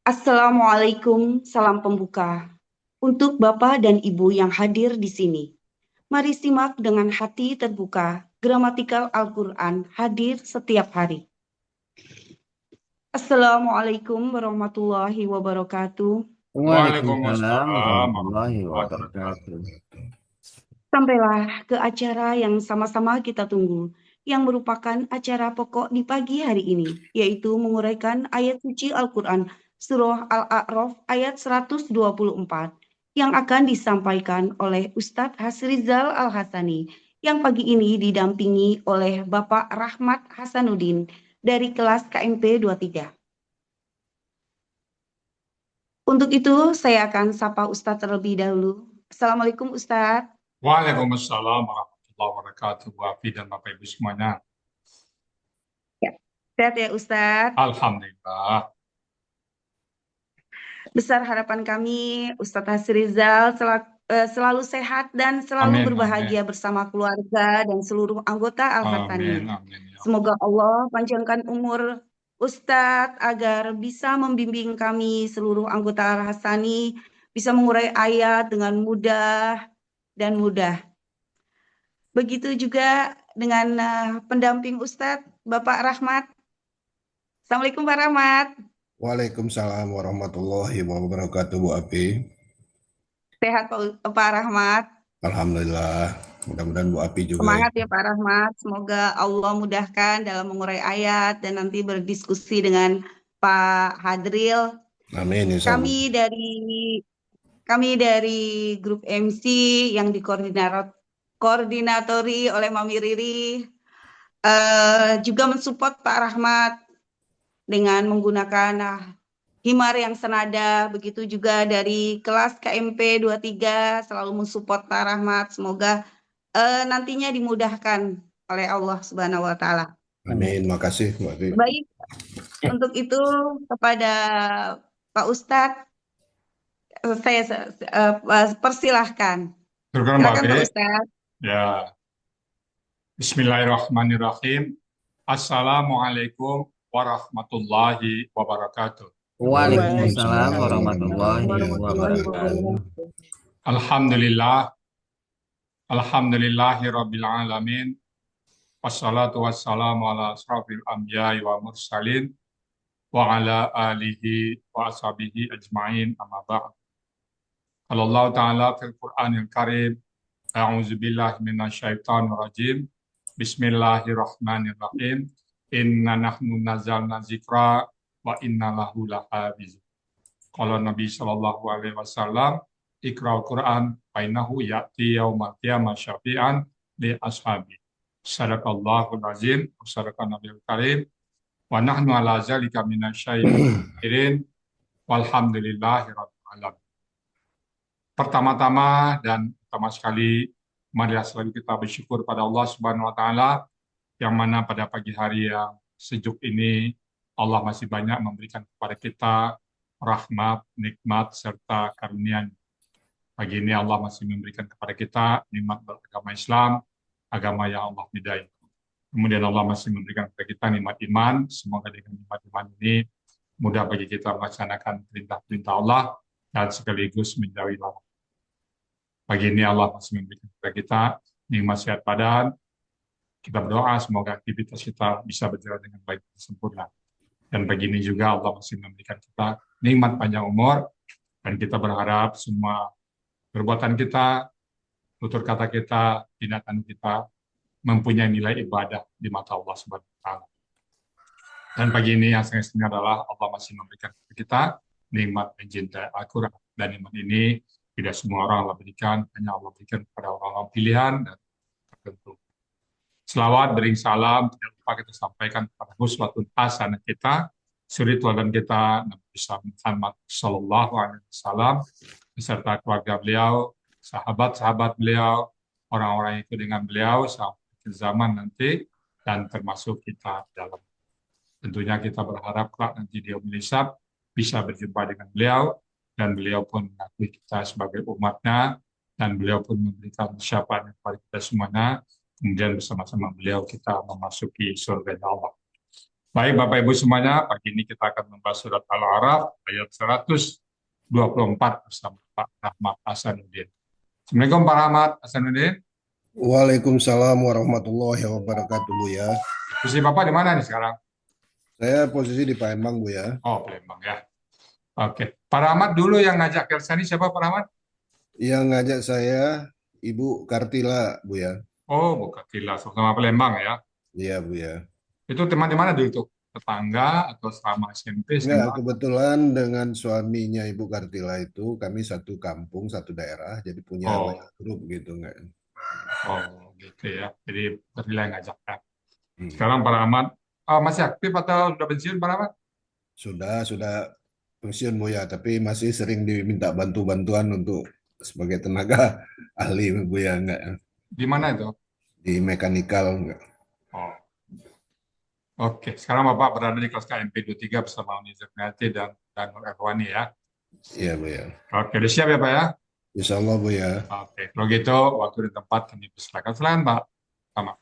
Assalamualaikum, salam pembuka. Untuk Bapak dan Ibu yang hadir di sini, mari simak dengan hati terbuka. Gramatikal Al-Quran hadir setiap hari. Assalamualaikum warahmatullahi wabarakatuh. Waalaikumsalam Waalaikumsalam warahmatullahi warahmatullahi wabarakatuh. wabarakatuh. Sampailah ke acara yang sama-sama kita tunggu, yang merupakan acara pokok di pagi hari ini, yaitu menguraikan ayat suci Al-Quran, Surah Al-A'raf ayat 124, yang akan disampaikan oleh Ustadz Hasrizal Al-Hasani, yang pagi ini didampingi oleh Bapak Rahmat Hasanuddin dari kelas KMP 23. Untuk itu, saya akan sapa Ustadz terlebih dahulu. Assalamualaikum Ustadz. Waalaikumsalam warahmatullahi wabarakatuh. Wafi dan Bapak Ibu semuanya. Ya. Sehat ya Ustadz. Alhamdulillah. Besar harapan kami, Ustadz Hasrizal selalu sehat dan selalu Amin, amin. berbahagia bersama keluarga dan seluruh anggota Amin, Al-Hasani. amin. Ya Allah. Semoga Allah panjangkan umur Ustadz agar bisa membimbing kami seluruh anggota Al-Hasani, bisa mengurai ayat dengan mudah dan mudah. Begitu juga dengan pendamping Ustadz, Bapak Rahmat. Assalamualaikum Pak Rahmat. Waalaikumsalam warahmatullahi wabarakatuh, Bu Api. Sehat Pak Rahmat. Alhamdulillah. Mudah-mudahan Bu Api juga ya. Semangat ya Pak Rahmat, semoga Allah mudahkan dalam mengurai ayat dan nanti berdiskusi dengan Pak Hadril. Amin, insya Allah. Kami dari grup MC yang koordinatori oleh Mami Riri juga mensupport Pak Rahmat dengan menggunakan himar yang senada. Begitu juga dari kelas KMP 23 selalu mensupport Pak Rahmat. Semoga nantinya dimudahkan oleh Allah Subhanahu wa taala. Amin, makasih Bu Api. Baik, untuk itu kepada Pak Ustadz saya persilahkan. Berkenan Silakan Pak Bapak. Ustadz. Ya. Bismillahirrahmanirrahim. Assalamualaikum warahmatullahi wabarakatuh. Waalaikumsalam Waalaikumsalam warahmatullahi warahmatullahi wabarakatuh. wabarakatuh. Alhamdulillah. Alhamdulillahi rabbil alamin. Wassalatu wassalamu ala asrafil anbiya'i wa mursalin wa ala alihi wa ashabihi ajma'in amma ba'd. Qala Allah Ta'ala fil Qur'anil Karim, a'udzu billahi minasyaitonir rajim. Bismillahirrahmanirrahim. Inna nahnu nazzalna dzikra wa inna lahu lahafizun. Qala Nabi sallallahu alaihi wasallam, Iqra'ul Qur'an fa innahu ya'ti yaumal qiyamah syafi'an li ashabi. Sadaqallahul azim, wa sadaqan nabiyul karim. Wa nahnu ala zalika minasyakirin walhamdulillahi rabbil alamin. Pertama-tama dan pertama sekali, marilah selalu kita bersyukur pada Allah Subhanahu wa taala yang mana pada pagi hari yang sejuk ini Allah masih banyak memberikan kepada kita rahmat, nikmat serta karunia. Pagi ini Allah masih memberikan kepada kita nikmat beragama Islam, agama yang Allah bidai. Kemudian Allah masih memberikan kepada kita nikmat iman. Semoga dengan nikmat iman ini mudah bagi kita melaksanakan perintah-perintah Allah dan sekaligus menjauhi larangan. Pagi ini Allah masih memberikan kepada kita nikmat sehat badan. Kita berdoa semoga aktivitas kita bisa berjalan dengan baik dan sempurna. Dan pagi ini juga Allah masih memberikan kita nikmat panjang umur. Dan kita berharap semua perbuatan kita, tutur kata kita, tindakan kita mempunyai nilai ibadah di mata Allah Subhanahu wa taala. Dan pagi ini yang sangat istimewa adalah Allah masih memberikan kepada kita nikmat mencintai Al-Quran. Dan nikmat ini tidak semua orang Allah berikan, hanya Allah berikan kepada orang-orang pilihan dan tertentu. Selawat, bering salam, tidak lupa kita sampaikan kepada uswatun hasanah kita, suri teladan kita, Nabi Muhammad Sallallahu Alaihi Wasallam, beserta keluarga beliau, sahabat-sahabat beliau, orang-orang yang ikut dengan beliau sampai ke zaman nanti, dan termasuk kita dalam. Tentunya kita berharap kelak nanti dia menisab bisa berjumpa dengan beliau, dan beliau pun mengakui kita sebagai umatnya, dan beliau pun memberikan syafaat kepada kita semuanya. Kemudian bersama-sama beliau kita memasuki surga Allah. Baik Bapak Ibu semuanya, pagi ini kita akan membahas surat Al-A'raf ayat 124 bersama Pak Rahmat Hasanuddin. Assalamualaikum Pak Rahmat Hasanuddin. Waalaikumsalam warahmatullahi wabarakatuh, Bu ya. Posisi Bapak di mana nih sekarang? Saya posisi di Palembang, Bu ya. Oh, Palembang ya. Oke. Pak Rahmat dulu yang ngajak Kelsani siapa Pak Rahmat? Yang ngajak saya Ibu Kartila, Bu ya. Oh, bukan Kila, sama Palembang ya. Iya, Bu ya. Itu teman di mana dulu tuh? Tetangga atau sama SMP, Enggak, SMA? kebetulan dengan suaminya Ibu Kartila itu kami satu kampung, satu daerah, jadi punya Oh, banyak grup gitu enggak. oh gitu ya. Jadi terbilang ngajak ya. Hmm. Sekarang Pak Rahmat masih aktif atau sudah pensiun Pak Rahmat? Sudah pensiun, Bu ya, tapi masih sering diminta bantu-bantuan untuk sebagai tenaga ahli, Bu ya, enggak. Di mana itu? Di mekanikal enggak. Oh, oke. Sekarang Bapak berada di kelas KMP 23 bersama Uni Zernati dan Nur Erwani ya. Iya, Bu ya. Oke, udah siap ya Pak ya? Insya Allah, Bu ya. Oke, kalau gitu waktu dan tempat kami persilakan. Silakan Pak. Sama.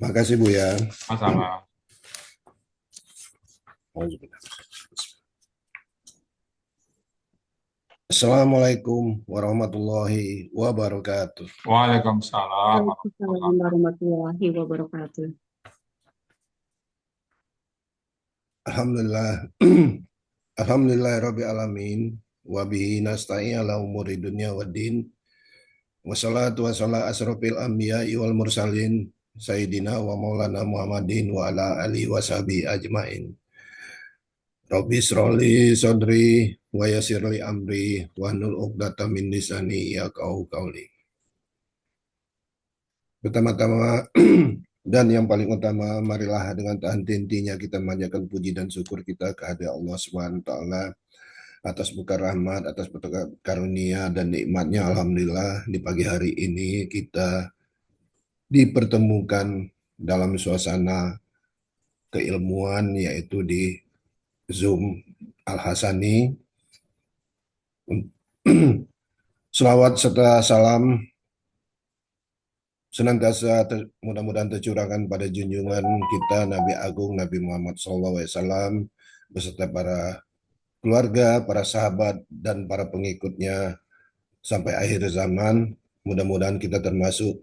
Makasih, Bu ya. Sama. Assalamualaikum warahmatullahi wabarakatuh. Waalaikumsalam warahmatullahi Waalaikumsalam warahmatullahi wabarakatuh. Alhamdulillah. Alhamdulillah Rabbil Alamin. Wa bihi nasta'in ala umuri dunya waddin. Wassalatu wassalamu asrofil anbiya'i wal mursalin. Sayyidina wa maulana Muhammadin wa ala alihi wa sahbihi ajmain. Rabbi sroli sodri wa yasirli amri wa hnul uqdata min lisani yaqau qauli. Pertama-tama dan yang paling utama, marilah dengan tahan hentinya kita manjatkan puji dan syukur kita kehadirat Allah Subhanahu wa taala atas buka rahmat, atas berkat karunia dan nikmatnya. Alhamdulillah di pagi hari ini kita dipertemukan dalam suasana keilmuan, yaitu di Zoom Al-Hasani. Selawat serta salam senantiasa mudah-mudahan tercurahkan pada junjungan kita Nabi Agung Nabi Muhammad SAW beserta para keluarga, para sahabat, dan para pengikutnya sampai akhir zaman. Mudah-mudahan kita termasuk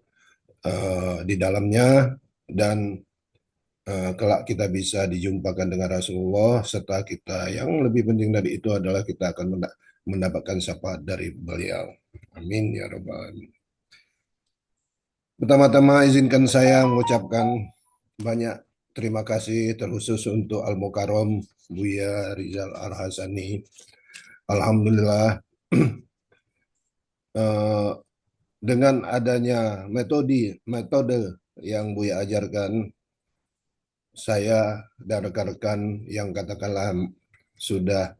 di dalamnya dan kelak kita bisa dijumpakan dengan Rasulullah, serta kita yang lebih penting dari itu adalah kita akan mendapatkan syafaat dari beliau. Amin ya rabbal alamin. Pertama-tama izinkan saya mengucapkan banyak terima kasih terkhusus untuk Al-Mukarram Buya Rizal Al-Hasani. Alhamdulillah dengan adanya metode yang Buya ajarkan, saya dan rekan-rekan yang katakanlah sudah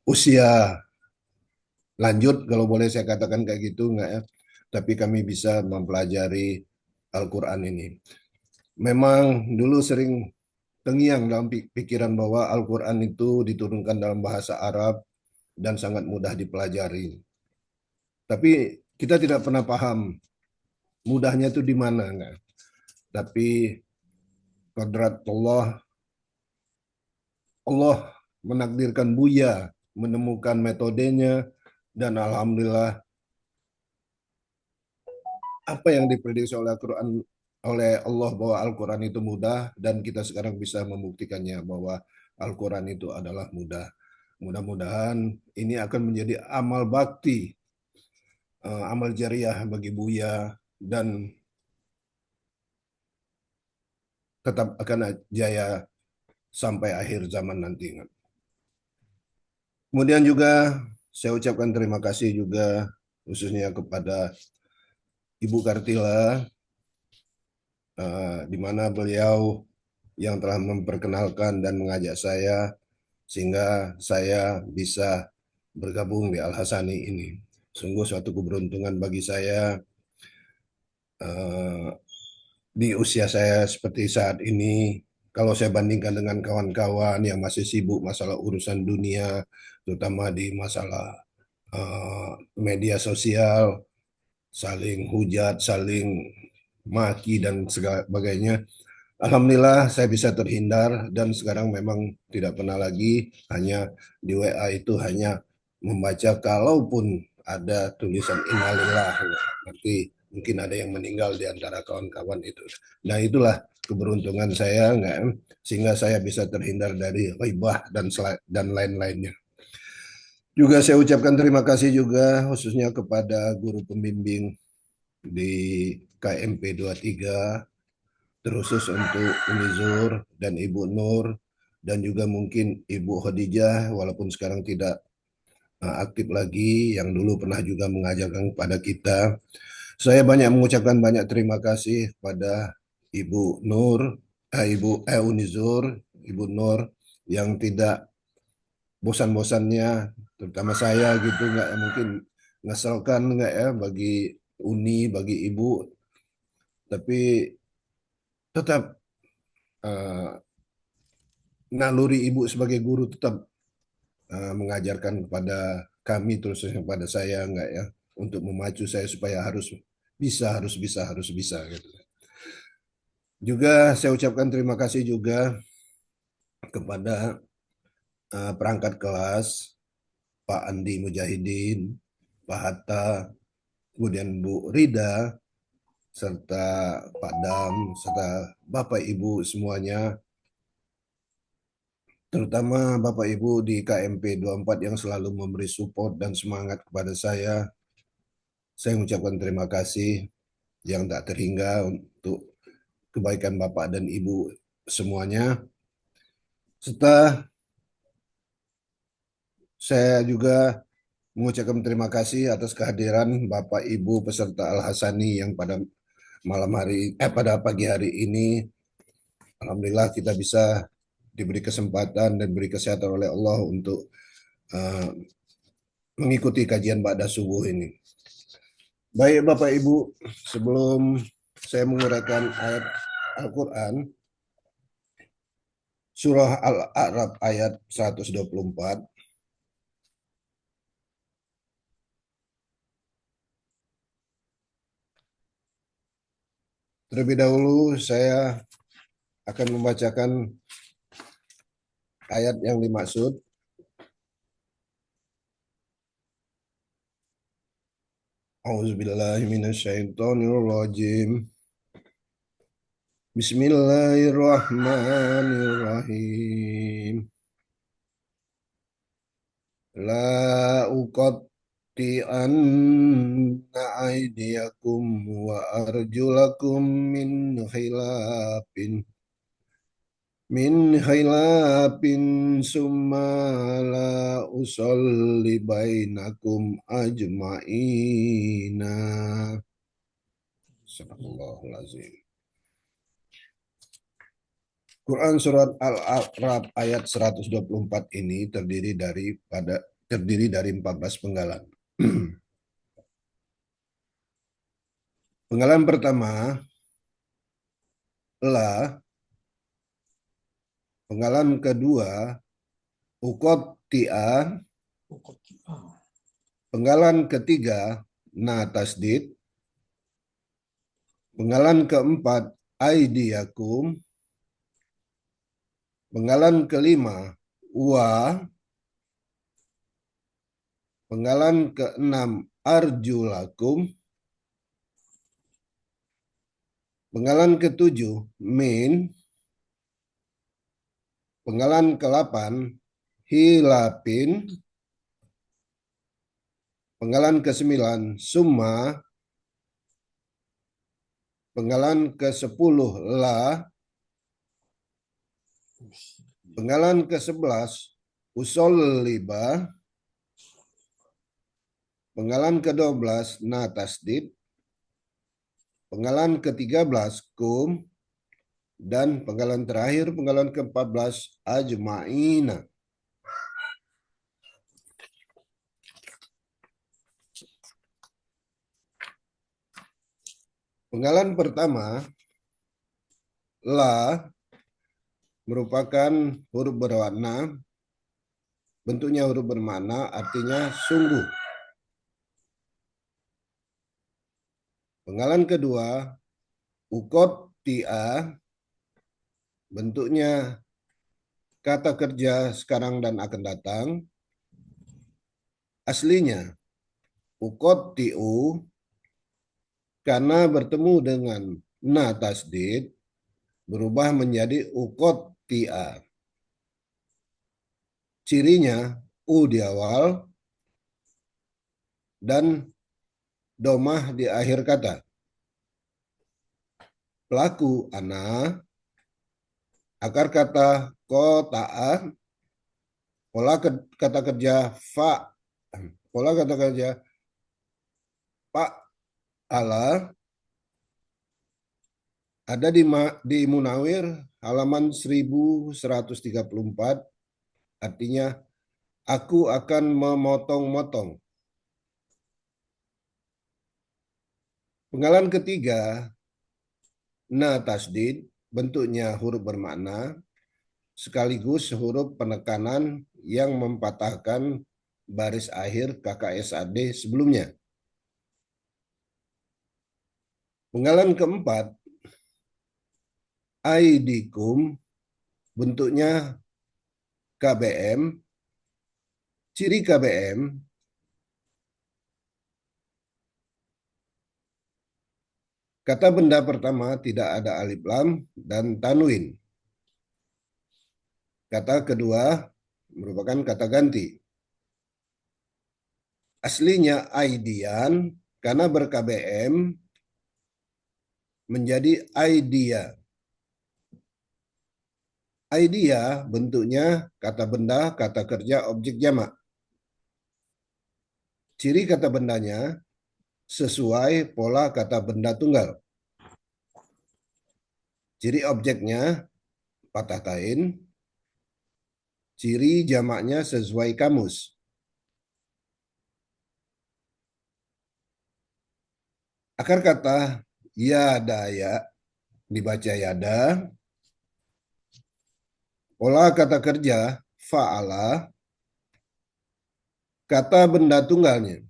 usia lanjut, kalau boleh saya katakan kayak gitu, enggak ya? Tapi kami bisa mempelajari Al-Quran ini. Memang dulu sering terngiang dalam pikiran bahwa Al-Quran itu diturunkan dalam bahasa Arab dan sangat mudah dipelajari. Tapi kita tidak pernah paham mudahnya itu di mana. Enggak? Tapi kodrat Allah menakdirkan Buya menemukan metodenya, dan alhamdulillah apa yang diprediksi oleh Al-Quran oleh Allah bahwa Al-Quran itu mudah, dan kita sekarang bisa membuktikannya bahwa Al-Quran itu adalah mudah. Mudah-mudahan ini akan menjadi amal bakti, amal jariah bagi Buya, dan tetap akan jaya sampai akhir zaman nanti. Kemudian juga saya ucapkan terima kasih juga khususnya kepada Ibu Kartila, di mana beliau yang telah memperkenalkan dan mengajak saya sehingga saya bisa bergabung di Al-Hasani ini. Sungguh suatu keberuntungan bagi saya di usia saya seperti saat ini. Kalau saya bandingkan dengan kawan-kawan yang masih sibuk masalah urusan dunia, terutama di masalah media sosial, saling hujat, saling maki dan sebagainya. Alhamdulillah saya bisa terhindar dan sekarang memang tidak pernah lagi hanya di WA itu hanya membaca kalaupun ada tulisan innalillah, berarti mungkin ada yang meninggal di antara kawan-kawan itu. Nah itulah keberuntungan saya enggak, sehingga saya bisa terhindar dari ghibah dan lain-lainnya. Juga saya ucapkan terima kasih juga khususnya kepada guru pembimbing di KMP 23 terkhusus untuk Umi Zur dan Ibu Nur dan juga mungkin Ibu Khadijah walaupun sekarang tidak aktif lagi yang dulu pernah juga mengajarkan kepada kita. Saya banyak mengucapkan banyak terima kasih pada Ibu Nur, Uni Zur, Ibu Nur yang tidak bosan-bosannya terutama saya gitu nggak mungkin ngesalkan nggak ya bagi Uni, bagi Ibu, tapi tetap uh, naluri ibu sebagai guru tetap mengajarkan kepada kami terusnya kepada saya enggak ya untuk memacu saya supaya harus bisa gitu. Juga saya ucapkan terima kasih juga kepada perangkat kelas Pak Andi Mujahidin, Pak Hatta, kemudian Bu Rida serta Pak Dam serta Bapak Ibu semuanya, terutama Bapak Ibu di KMP 24 yang selalu memberi support dan semangat kepada saya. Saya mengucapkan terima kasih yang tak terhingga untuk kebaikan Bapak dan Ibu semuanya. Serta saya juga mengucapkan terima kasih atas kehadiran Bapak Ibu peserta Al-Hasani yang pada pagi hari ini alhamdulillah kita bisa diberi kesempatan dan diberi kesehatan oleh Allah untuk uh, mengikuti kajian Ba'da subuh ini. Baik Bapak Ibu, sebelum saya menguraikan ayat Al-Quran, Surah Al-A'raf ayat 124, terlebih dahulu saya akan membacakan ayat yang dimaksud. A'udzubillahi minasyaitonirrajim. Bismillahirrahmanirrahim. La uqatti'anna aydiyakum wa arjulakum min khilafin summa la usolli bainakum ajma'ina. Sadaqallahul azim. Quran surat Al-A'raf ayat 124 ini terdiri dari 14 penggalan. Penggalan pertama la, penggalan kedua uqatti'a, penggalan ketiga na tasdid, penggalan keempat aidiyakum, penggalan kelima wa, penggalan keenam arjulakum, penggalan ketujuh min, penggalan ke-8 hilapin, penggalan ke-9 summa, penggalan ke-10 la, penggalan ke-11 usolliba, penggalan ke-12 na tasdid, penggalan ke-13 kum, dan penggalan terakhir, penggalan ke-14 ajma'ina. Penggalan pertama la merupakan huruf berwarna, bentuknya huruf bermakna, artinya sungguh. Penggalan kedua ukot ti'a, bentuknya kata kerja sekarang dan akan datang. Aslinya uqatti'u, karena bertemu dengan na tasdid berubah menjadi uqatti'a. Cirinya u di awal dan domah di akhir kata. Pelaku ana, akar kata kota'a, pola kata kerja fa, pola kata kerja pak ala, ada di Munawir halaman 1134, artinya aku akan memotong-motong. Penggalan ketiga, na tasdid, bentuknya huruf bermakna, sekaligus huruf penekanan yang mempatahkan baris akhir KKSAD sebelumnya. Penggalan keempat, aidikum, bentuknya KBM, ciri KBM, kata benda pertama tidak ada alif lam dan tanwin. Kata kedua merupakan kata ganti. Aslinya aidian, karena ber-KBM menjadi idea. Idea bentuknya kata benda, kata kerja, objek jamak. Ciri kata bendanya sesuai pola kata benda tunggal. Ciri objeknya patah tain. Ciri jamaknya sesuai kamus. Akar kata yadaya dibaca yada. Pola kata kerja fa'ala. Kata benda tunggalnya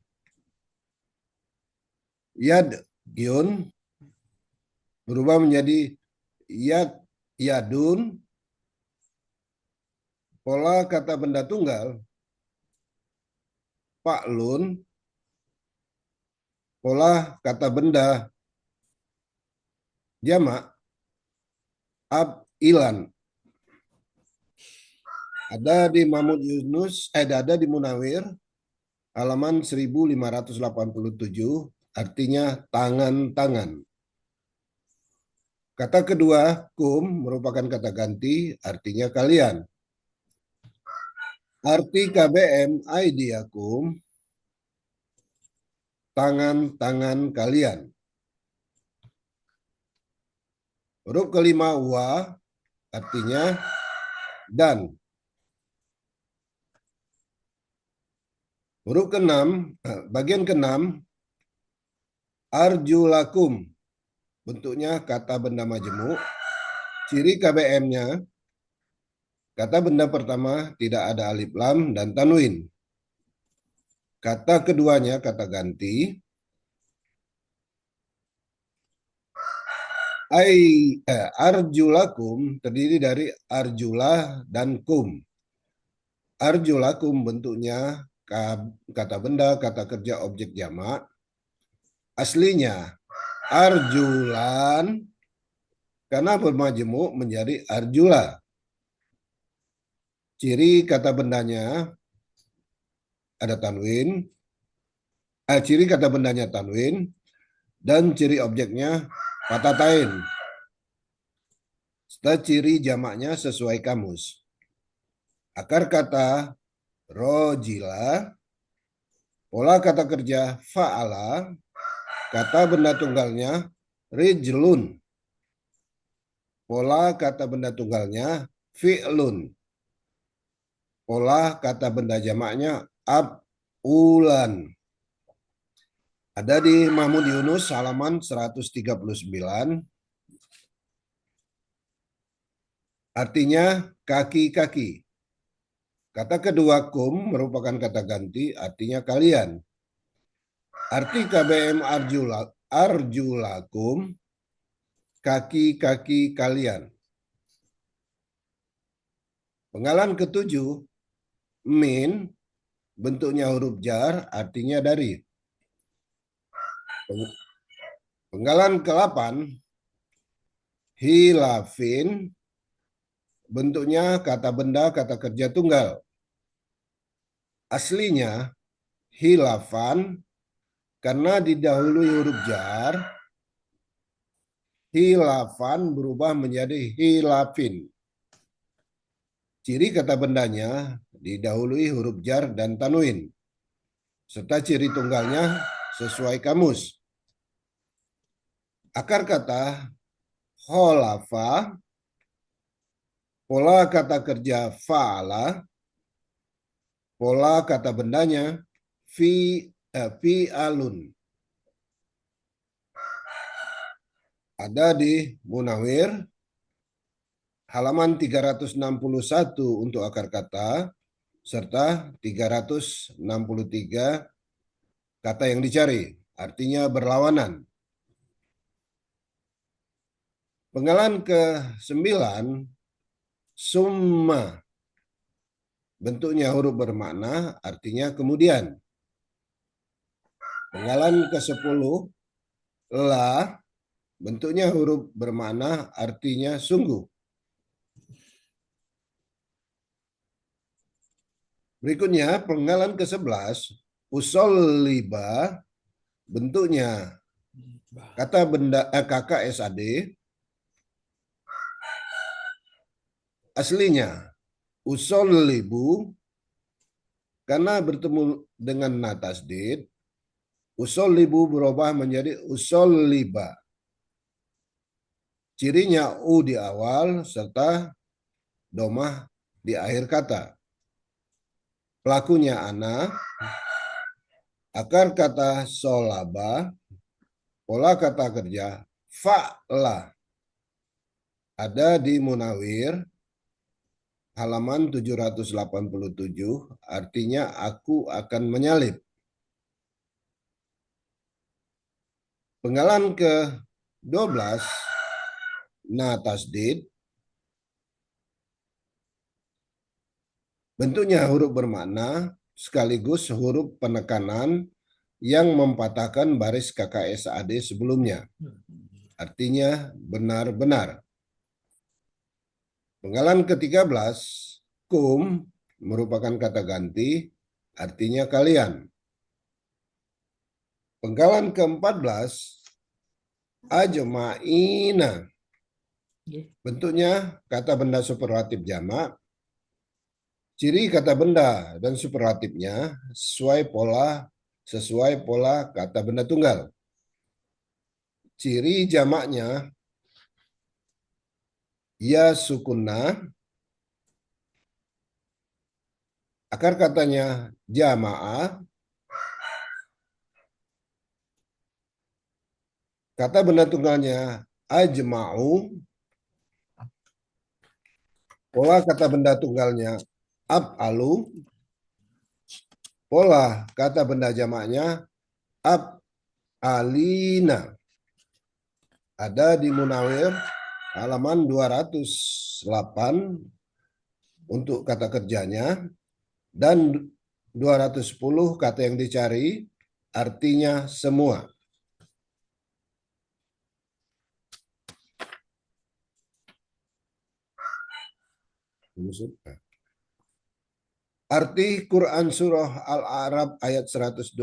yad yun berubah menjadi yadun. Pola kata benda tunggal fa'lun. Pola kata benda jamak ab'ilan. Ada di Mahmud Yunus, ada di Munawir halaman 1587, artinya tangan-tangan. Kata kedua, kum, merupakan kata ganti, artinya kalian. Arti KBM aidiakum, tangan-tangan kalian. Huruf kelima wa, artinya dan. Huruf keenam, bagian keenam, arjulakum, bentuknya kata benda majemuk. Ciri KBM-nya, kata benda pertama tidak ada alif lam dan tanwin. Kata keduanya kata ganti. Arjulakum terdiri dari arjula dan kum. Arjulakum bentuknya kata benda, kata kerja, objek jamak. Aslinya arjulan, karena bermajemuk menjadi arjula. Ciri kata bendanya ada tanwin. Ciri kata bendanya tanwin dan ciri objeknya patah tain. Serta ciri jamaknya sesuai kamus. Akar kata rojila, pola kata kerja fa'ala, kata benda tunggalnya rijlun, pola kata benda tunggalnya fi'lun, pola kata benda jamaknya ab'ulan. Ada di Mahmud Yunus halaman 139, artinya kaki-kaki. Kata kedua kum merupakan kata ganti, artinya kalian. Arti KBM arjulakum, kaki-kaki kalian. Penggalan ketujuh, min, bentuknya huruf jar, artinya dari. Penggalan ke-8, hilafin, bentuknya kata benda, kata kerja tunggal. Aslinya hilafan, karena didahului huruf jar, hilafan berubah menjadi hilafin. Ciri kata bendanya didahului huruf jar dan tanwin, serta ciri tunggalnya sesuai kamus. Akar kata kholafa, pola kata kerja fa'ala, pola kata bendanya fi'alun. Ada di Munawir halaman 361 untuk akar kata serta 363 kata yang dicari, artinya berlawanan. Penggalan ke-9, summa, bentuknya huruf bermakna, artinya kemudian. Penggalan ke-10, la, bentuknya huruf bermakna, artinya sungguh. Berikutnya, penggalan ke-11, usolliba, bentuknya kata benda kakak SAD, aslinya usollibu, karena bertemu dengan na tasdid, usollibu berubah menjadi usolliba. Cirinya u di awal serta domah di akhir kata. Pelakunya ana, akar kata solaba, pola kata kerja fa'la. Ada di Munawir halaman 787, artinya aku akan menyalip. Penggalan ke-12, na tasdid, bentuknya huruf bermakna sekaligus huruf penekanan yang mempatahkan baris KKSAD sebelumnya. Artinya benar-benar. Penggalan ke-13, kum, merupakan kata ganti, artinya kalian. Penggalan ke-14, ajma'ina, bentuknya kata benda superlatif jamak. Ciri kata benda dan superlatifnya sesuai pola kata benda tunggal. Ciri jamaknya ya sukunna, akar katanya jamaah, kata benda tunggalnya ajma'u, pola kata benda tunggalnya ab'alu, pola kata benda jamaknya ab'alina. Ada di Munawir halaman 208 untuk kata kerjanya dan 210 kata yang dicari, artinya semua. Arti Quran Surah Al-A'raf ayat 124,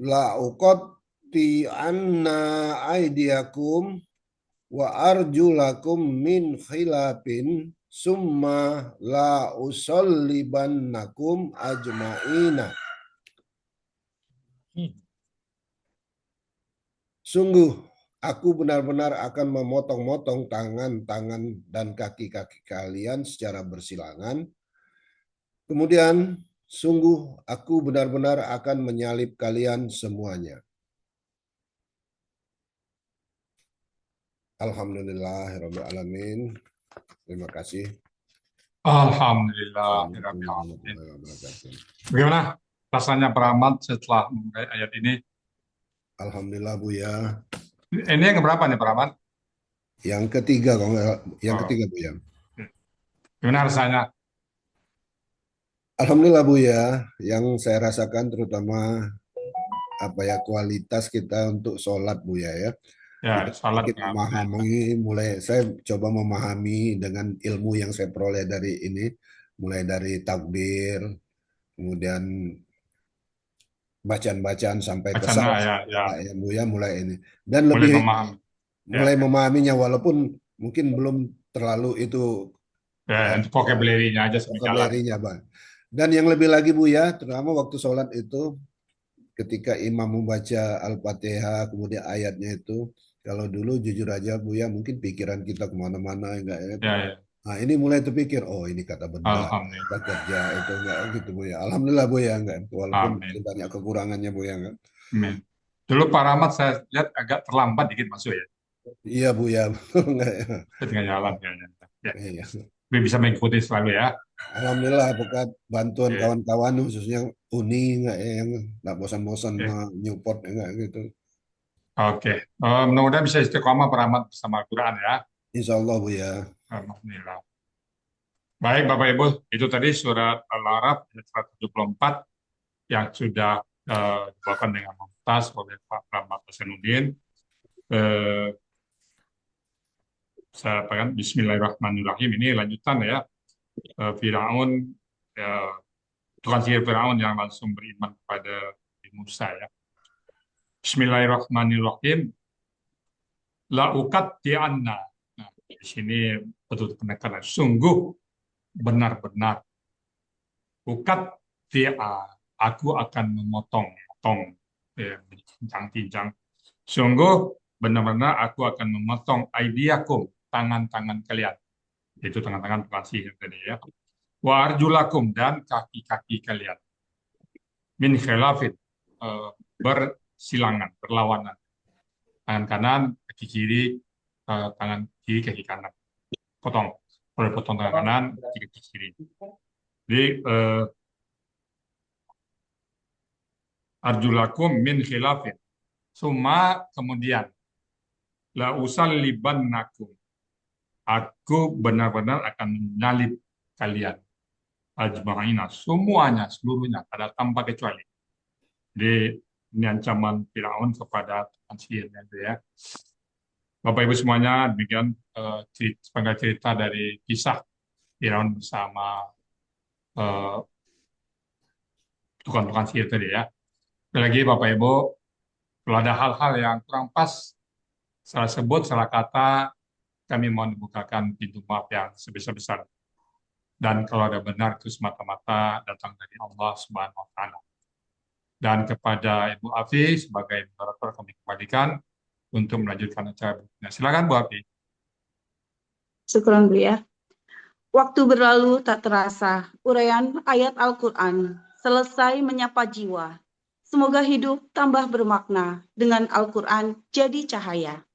la uqatti'anna aydiyakum wa arjulakum min khilafin summa la usallibannakum ajma'ina. Sungguh aku benar-benar akan memotong-motong tangan-tangan dan kaki-kaki kalian secara bersilangan. Kemudian sungguh aku benar-benar akan menyalib kalian semuanya. Alhamdulillahirabbil alamin. Terima kasih. Alhamdulillahirrahmanirrahim. Bagaimana rasanya Pak Ahmad setelah memulai ayat ini? Alhamdulillah Buya. Ini yang keberapa nih Pak Ahmad? Yang ketiga, yang ketiga Buya. Gimana rasanya? Alhamdulillah Bu ya, yang saya rasakan terutama apa ya kualitas kita untuk sholat Bu ya. Ya, Kita salat sedikit alhamdulillah. memahami, saya coba memahami dengan ilmu yang saya peroleh dari ini, mulai dari takbir, kemudian bacaan-bacaan sampai ke Wacana salawat ya, ya, ya Bu ya, mulai ini. Dan mulai lebih memahami. Ya, mulai memahaminya walaupun mungkin belum terlalu itu ya, eh, untuk vocabulary-nya aja sampai jalan. vocabulary-nya Bang. Dan yang lebih lagi Bu ya, terutama waktu sholat itu ketika imam membaca Al-Fatihah kemudian ayatnya itu kalau dulu jujur aja Bu ya mungkin pikiran kita kemana-mana enggak ya. Ya, ya, Nah ini mulai terpikir oh ini kata benar kata alhamdulillah. kerja itu enggak gitu Bu ya. Alhamdulillah Bu ya enggak walaupun masih Amin. banyak kekurangannya Bu ya enggak. Amin. Dulu Pak Rahmat saya lihat agak terlambat dikit masuk ya. Iya Bu ya. Enggak ya. Saya tengah jalan kayaknya. Ya, Iya. tapi bisa mengikuti selalu ya. Alhamdulillah berkat bantuan Ya, kawan-kawan khususnya Uni enggak ya, yang enggak bosan-bosan ya. menyupport enggak gitu. Oke. Mudah-mudahan bisa istiqomah Pak Rahmat bersama Al-Quran ya. Insya Allah Bu ya. Alhamdulillah. Baik Bapak Ibu, itu tadi surat Al-A'raf ayat 174 yang sudah dibawakan dengan mumtaz oleh Pak Rahmat Hasanuddin. Eh, saya katakan Bismillahirrahmanirrahim. Ini lanjutan ya. Firaun, eh, tukang sihir Firaun yang langsung beriman kepada Nabi Musa ya. Bismillahirrahmanirrahim. La uqatti'anna. Nah, di sini betul penekanan. Sungguh benar-benar uqatti'a. Aku akan memotong, ya, cincang-cincang. Sungguh benar-benar aku akan memotong aidiakum, tangan-tangan kalian. Itu tangan-tangan tukang sihir tadi ya. Wa arjulakum dan kaki-kaki kalian. Min khilafin, bersilangan, berlawanan. Tangan kanan, kaki kiri, tangan kiri, kaki kanan. Potong. Boleh potong tangan kanan, kaki kiri. Jadi, arjulakum min khilafin. Suma kemudian, la usallibannakum. Aku benar-benar akan menyalib kalian. Ajma'ina. Semuanya, seluruhnya, ada tanpa kecuali. Jadi, ini ancaman Firaun kepada tukang sihirnya itu ya. Bapak Ibu semuanya, demikian sepenggal cerita dari kisah Firaun bersama tukang-tukang sihir tadi ya. Sekali lagi Bapak Ibu, kalau ada hal-hal yang kurang pas, salah sebut, salah kata, kami mohon dibukakan pintu maaf yang sebesar-besar. Dan kalau ada benar itu semata-mata datang dari Allah Subhanahu wa Ta'ala. Dan kepada Ibu Afi sebagai moderator kami kembalikan untuk melanjutkan acara berikutnya. Silakan Bu Afi. Syukran Bu ya. Waktu berlalu tak terasa, uraian ayat Al-Quran selesai menyapa jiwa. Semoga hidup tambah bermakna dengan Al-Quran jadi cahaya.